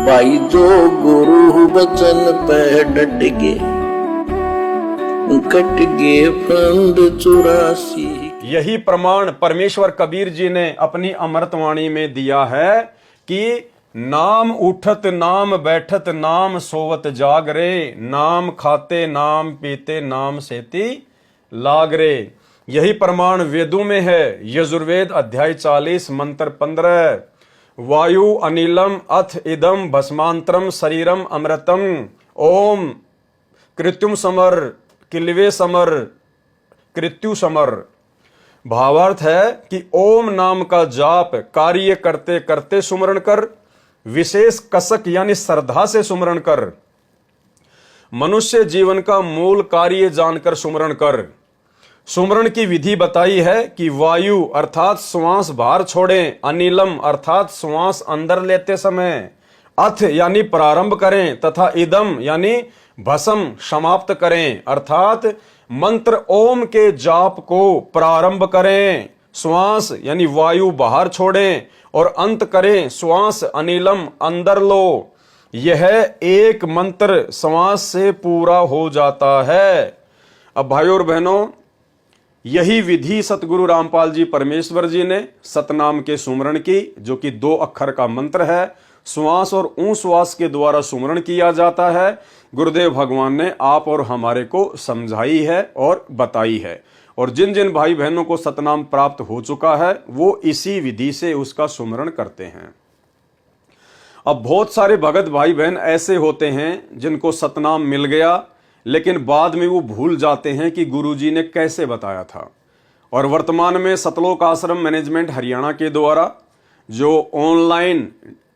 भाई जो गुरु बचन पे डट गए, कट गए फंद 84। यही प्रमाण परमेश्वर कबीर जी ने अपनी अमृतवाणी में दिया है कि नाम उठत नाम बैठत नाम सोवत जागरे, नाम खाते नाम पीते नाम सेती लागरे। यही प्रमाण वेदों में है। यजुर्वेद अध्याय 40 मंत्र 15, वायु अनिलम अथ इदम भस्मांतरम शरीरम अमृतम ओम कृत्युम समर किल्वे समर कृत्यु समर। भावार्थ है कि ओम नाम का जाप कार्य करते करते सुमरण कर, विशेष कसक यानी श्रद्धा से सुमरण कर, मनुष्य जीवन का मूल कार्य जानकर सुमरण कर। सुमरण की विधि बताई है कि वायु अर्थात श्वास बाहर छोड़ें, अनिलम अर्थात श्वास अंदर लेते समय, अथ यानी प्रारंभ करें, तथा इदम यानी भस्म समाप्त करें, अर्थात मंत्र ओम के जाप को प्रारंभ करें, श्वास यानी वायु बाहर छोड़ें, और अंत करें श्वास अनिलम अंदर लो। यह एक मंत्र श्वास से पूरा हो जाता है। अब भाइयों और बहनों, यही विधि सतगुरु रामपाल जी परमेश्वर जी ने सतनाम के सुमरण की, जो कि 2 अक्षर का मंत्र है। श्वास और ऊ श्वास के द्वारा सुमरण किया जाता है। गुरुदेव भगवान ने आप और हमारे को समझाई है और बताई है। और जिन जिन भाई बहनों को सतनाम प्राप्त हो चुका है वो इसी विधि से उसका सुमरण करते हैं। अब बहुत सारे भगत भाई बहन ऐसे होते हैं जिनको सतनाम मिल गया, लेकिन बाद में वो भूल जाते हैं कि गुरुजी ने कैसे बताया था। और वर्तमान में सतलोक आश्रम मैनेजमेंट हरियाणा के द्वारा जो ऑनलाइन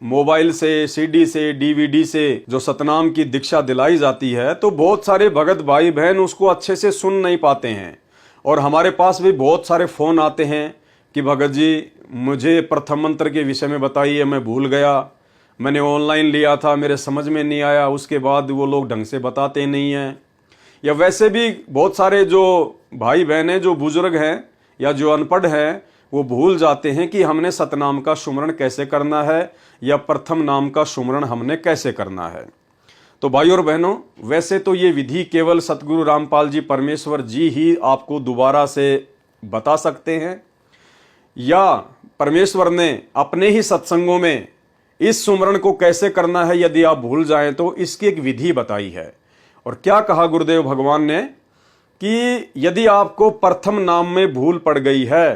मोबाइल से, सीडी से, डीवीडी से जो सतनाम की दीक्षा दिलाई जाती है, तो बहुत सारे भगत भाई बहन उसको अच्छे से सुन नहीं पाते हैं। और हमारे पास भी बहुत सारे फोन आते हैं कि भगत जी मुझे प्रथम मंत्र के विषय में बताइए, मैं भूल गया, मैंने ऑनलाइन लिया था, मेरे समझ में नहीं आया। उसके बाद वो लोग ढंग से बताते नहीं हैं। या वैसे भी बहुत सारे जो भाई बहन हैं, जो बुजुर्ग हैं या जो अनपढ़ हैं, वो भूल जाते हैं कि हमने सतनाम का सुमरण कैसे करना है या प्रथम नाम का सुमरण हमने कैसे करना है। तो भाई और बहनों, वैसे तो ये विधि केवल सतगुरु रामपाल जी परमेश्वर जी ही आपको दोबारा से बता सकते हैं, या परमेश्वर ने अपने ही सत्संगों में इस सुमरण को कैसे करना है यदि आप भूल जाएं तो इसकी एक विधि बताई है। और क्या कहा गुरुदेव भगवान ने कि यदि आपको प्रथम नाम में भूल पड़ गई है,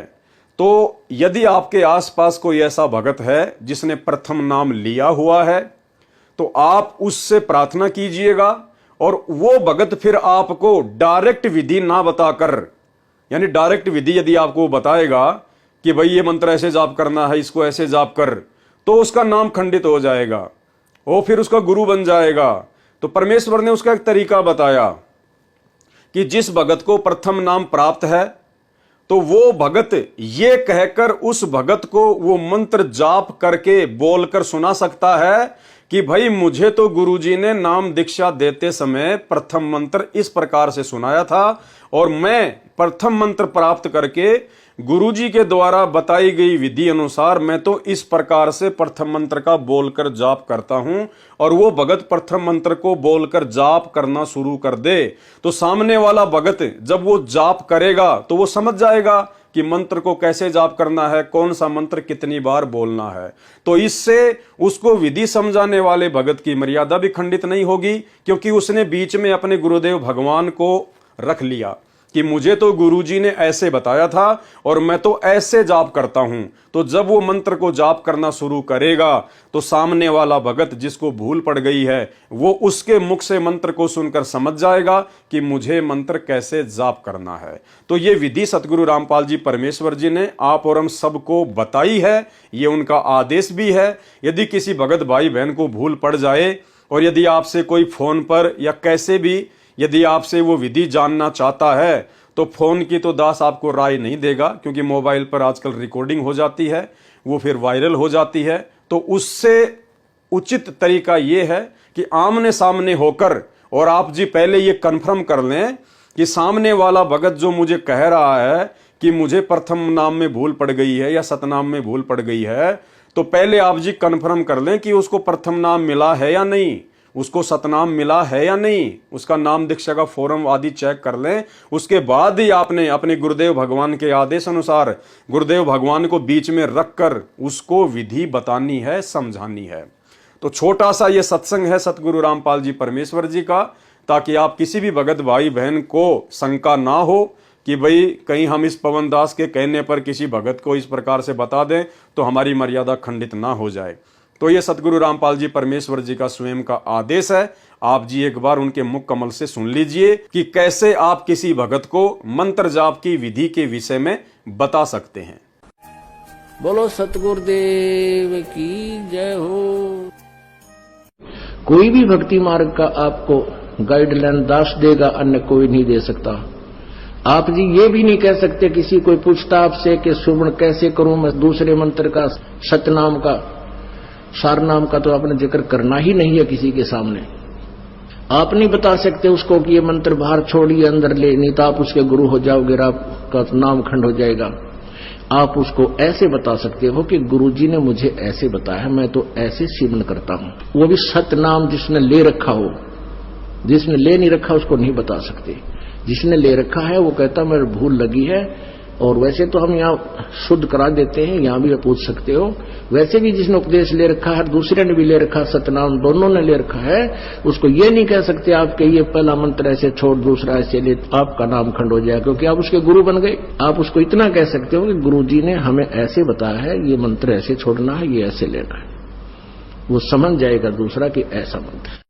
तो यदि आपके आसपास कोई ऐसा भगत है जिसने प्रथम नाम लिया हुआ है, तो आप उससे प्रार्थना कीजिएगा। और वो भगत फिर आपको डायरेक्ट विधि ना बताकर, यानी डायरेक्ट विधि यदि आपको बताएगा कि भाई ये मंत्र ऐसे जाप करना है, इसको ऐसे जाप कर, तो उसका नाम खंडित हो जाएगा, वो फिर उसका गुरु बन जाएगा। तो परमेश्वर ने उसका एक तरीका बताया कि जिस भगत को प्रथम नाम प्राप्त है, तो वो भगत ये कहकर उस भगत को वो मंत्र जाप करके बोलकर सुना सकता है कि भाई मुझे तो गुरुजी ने नाम दीक्षा देते समय प्रथम मंत्र इस प्रकार से सुनाया था, और मैं प्रथम मंत्र प्राप्त करके गुरुजी के द्वारा बताई गई विधि अनुसार मैं तो इस प्रकार से प्रथम मंत्र का बोलकर जाप करता हूं। और वो भगत प्रथम मंत्र को बोलकर जाप करना शुरू कर दे, तो सामने वाला भगत जब वो जाप करेगा तो वो समझ जाएगा कि मंत्र को कैसे जाप करना है, कौन सा मंत्र कितनी बार बोलना है। तो इससे उसको विधि समझाने वाले भगत की मर्यादा भी खंडित नहीं होगी, क्योंकि उसने बीच में अपने गुरुदेव भगवान को रख लिया कि मुझे तो गुरुजी ने ऐसे बताया था और मैं तो ऐसे जाप करता हूं। तो जब वो मंत्र को जाप करना शुरू करेगा तो सामने वाला भगत जिसको भूल पड़ गई है वो उसके मुख से मंत्र को सुनकर समझ जाएगा कि मुझे मंत्र कैसे जाप करना है। तो ये विधि सतगुरु रामपाल जी परमेश्वर जी ने आप और हम सबको बताई है, ये उनका आदेश भी है। यदि किसी भगत भाई बहन को भूल पड़ जाए और यदि आपसे कोई फोन पर या कैसे भी यदि आपसे वो विधि जानना चाहता है, तो फोन की तो दास आपको राय नहीं देगा, क्योंकि मोबाइल पर आजकल रिकॉर्डिंग हो जाती है, वो फिर वायरल हो जाती है। तो उससे उचित तरीका ये है कि आमने सामने होकर और आप जी पहले ये कन्फर्म कर लें कि सामने वाला भगत जो मुझे कह रहा है कि मुझे प्रथम नाम में भूल पड़ गई है या सतनाम में भूल पड़ गई है, तो पहले आप जी कन्फर्म कर लें कि उसको प्रथम नाम मिला है या नहीं, उसको सतनाम मिला है या नहीं, उसका नाम दीक्षा का फॉर्म आदि चेक कर लें। उसके बाद ही आपने अपने गुरुदेव भगवान के आदेश अनुसार गुरुदेव भगवान को बीच में रखकर उसको विधि बतानी है, समझानी है। तो छोटा सा ये सत्संग है सतगुरु रामपाल जी परमेश्वर जी का, ताकि आप किसी भी भगत भाई बहन को शंका ना हो कि भाई कहीं हम इस पवन दास के कहने पर किसी भगत को इस प्रकार से बता दें तो हमारी मर्यादा खंडित ना हो जाए। तो ये सतगुरु रामपाल जी परमेश्वर जी का स्वयं का आदेश है। आप जी एक बार उनके मुख कमल से सुन लीजिए कि कैसे आप किसी भगत को मंत्र जाप की विधि के विषय में बता सकते हैं। बोलो सतगुरुदेव की जय हो। कोई भी भक्ति मार्ग का आपको गाइडलाइन दास देगा, अन्य कोई नहीं दे सकता। आप जी ये भी नहीं कह सकते, किसी कोई पूछता आपसे कि सुवर्ण कैसे करूं मैं, दूसरे मंत्र का, सतनाम का, सारनाम का तो आपने जिक्र करना ही नहीं है किसी के सामने। आप नहीं बता सकते उसको कि ये मंत्र बाहर छोड़िए अंदर ले, नहीं तो आप उसके गुरु हो जाओगे, आपका नाम खंड हो जाएगा। आप उसको ऐसे बता सकते हो कि गुरुजी ने मुझे ऐसे बताया, मैं तो ऐसे सेवन करता हूं। वो भी सतनाम जिसने ले रखा हो, जिसने ले नहीं रखा उसको नहीं बता सकते। जिसने ले रखा है वो कहता मेरे भूल लगी है। और वैसे तो हम यहाँ शुद्ध करा देते हैं, यहाँ भी आप पूछ सकते हो। वैसे भी जिसने उपदेश ले रखा है, दूसरे ने भी ले रखा, सतनाम दोनों ने ले रखा है, उसको ये नहीं कह सकते आपके ये पहला मंत्र ऐसे छोड़ दूसरा ऐसे ले, आपका नाम खंड हो जाएगा, क्योंकि आप उसके गुरु बन गए। आप उसको इतना कह सकते हो कि गुरुजी ने हमें ऐसे बताया है, ये मंत्र ऐसे छोड़ना है, ये ऐसे लेना है। वो समझ जाएगा दूसरा कि ऐसा मंत्र।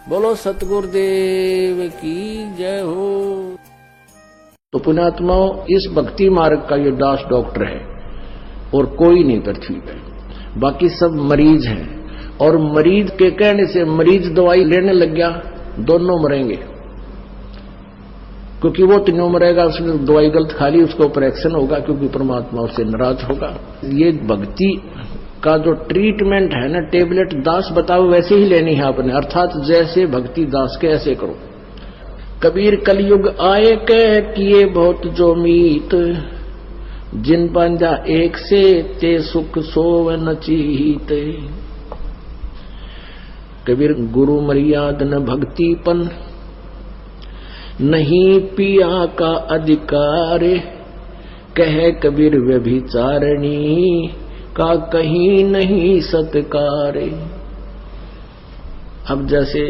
बोलो सतगुरुदेव की जय हो। तो पुण्यात्माओं, इस भक्ति मार्ग का ये दास डॉक्टर है और कोई नहीं पृथ्वी पे, बाकी सब मरीज हैं। और मरीज के कहने से मरीज दवाई लेने लग गया, दोनों मरेंगे, क्योंकि वो तीनों मरेगा, उसने दवाई गलत खा ली, उसको ऑपरेशन होगा, क्योंकि परमात्मा उससे नाराज होगा। ये भक्ति का जो ट्रीटमेंट है ना, टेबलेट दास बताओ वैसे ही लेनी है आपने, अर्थात जैसे भक्ति दास के ऐसे करो। कबीर कलयुग आए कह किए बहुत जो मीत, जिन पांजा एक से ते सुख सोव न चीत। कबीर गुरु मर्याद न भक्तिपन, नहीं पिया का अधिकार, कह कबीर व्यभिचारणी का कहीं नहीं सत्कार। अब जैसे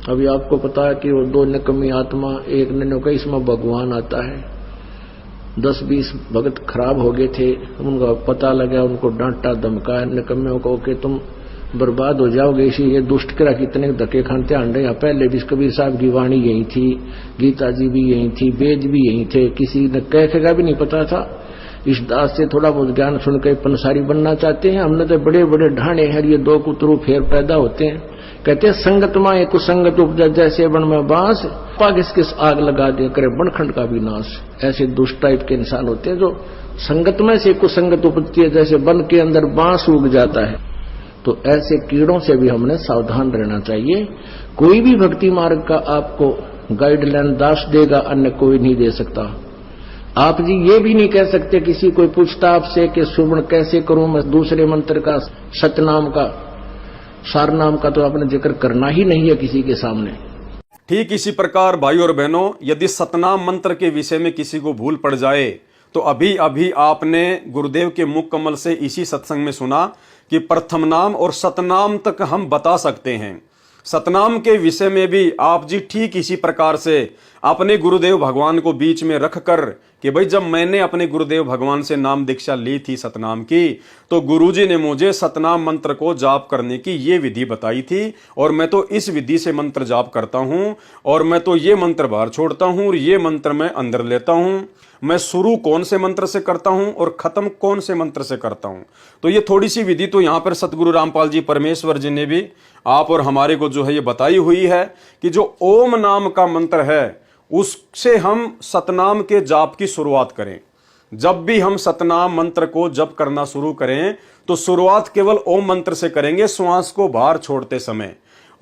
अभी आपको पता है कि वो दो निकम्मी आत्मा, एक ने कहा इसमें भगवान आता है। 10-20 भगत खराब हो गए थे, उनका पता लगा, उनको डांटा धमकाया निकम्मियों को कि तुम बर्बाद हो जाओगे, इसी ये दुष्ट करा कितने धक्के खानते आंडे। यहाँ पहले भी कबीर साहब की वाणी यही थी, गीता जी भी यही थी, वेद भी यही थे, किसी ने कह का भी नहीं पता था। इस दास से थोड़ा बहुत ज्ञान सुनकर पंसारी बनना चाहते हैं। हमने तो बड़े बड़े ढाणे हैं, ये दो कुतरू फेर पैदा होते हैं। कहते हैं संगत माए कुसंगत उपजा, जैसे बन में बांस, पागिस किस आग लगा दे करे बनखंड का भी नाश। ऐसे दुष्ट टाइप के इंसान होते हैं जो संगत में से कुसंगत उपजती है, जैसे वन के अंदर बांस उग जाता है। तो ऐसे कीड़ों से भी हमने सावधान रहना चाहिए। कोई भी भक्ति मार्ग का आपको गाइडलाइन दास देगा, अन्य कोई नहीं दे सकता। आप जी ये भी नहीं कह सकते, किसी कोई पूछता आपसे कि सुवर्ण कैसे करूं मैं, दूसरे मंत्र का, सतनाम का, सारनाम का तो आपने जिक्र करना ही नहीं है किसी के सामने। ठीक इसी प्रकार भाई और बहनों, यदि सतनाम मंत्र के विषय में किसी को भूल पड़ जाए तो अभी अभी आपने गुरुदेव के मुख कमल से इसी सत्संग में सुना कि प्रथम नाम और सतनाम तक हम बता सकते हैं। सतनाम के विषय में भी आप जी ठीक इसी प्रकार से अपने गुरुदेव भगवान को बीच में रखकर कि भाई जब मैंने अपने गुरुदेव भगवान से नाम दीक्षा ली थी सतनाम की, तो गुरुजी ने मुझे सतनाम मंत्र को जाप करने की ये विधि बताई थी और मैं तो इस विधि से मंत्र जाप करता हूं और मैं तो ये मंत्र बाहर छोड़ता हूं और ये मंत्र मैं अंदर लेता हूं। मैं शुरू कौन से मंत्र से करता हूं और खत्म कौन से मंत्र से करता हूं। तो ये थोड़ी सी विधि तो यहां पर सतगुरु रामपाल जी परमेश्वर जी ने भी आप और हमारे को जो है ये बताई हुई है कि जो ओम नाम का मंत्र है उससे हम सतनाम के जाप की शुरुआत करें। जब भी हम सतनाम मंत्र को जप करना शुरू करें तो शुरुआत केवल ओम मंत्र से करेंगे, श्वास को बाहर छोड़ते समय।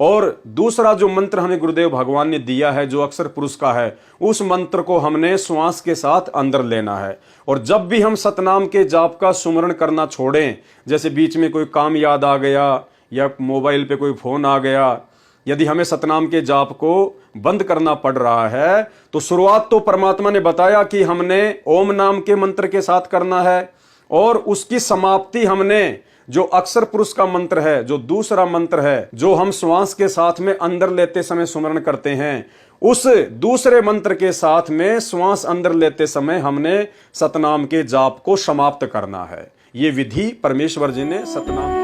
और दूसरा जो मंत्र हमें गुरुदेव भगवान ने दिया है जो अक्षर पुरुष का है, उस मंत्र को हमने श्वास के साथ अंदर लेना है। और जब भी हम सतनाम के जाप का सुमरण करना छोड़ें, जैसे बीच में कोई काम याद आ गया या मोबाइल पे कोई फोन आ गया, यदि हमें सतनाम के जाप को बंद करना पड़ रहा है, तो शुरुआत तो परमात्मा ने बताया कि हमने ओम नाम के मंत्र के साथ करना है, और उसकी समाप्ति हमने जो अक्षर पुरुष का मंत्र है, जो दूसरा मंत्र है जो हम श्वास के साथ में अंदर लेते समय सुमरण करते हैं, उस दूसरे मंत्र के साथ में श्वास अंदर लेते समय हमने सतनाम के जाप को समाप्त करना है। ये विधि परमेश्वर जी ने सतनाम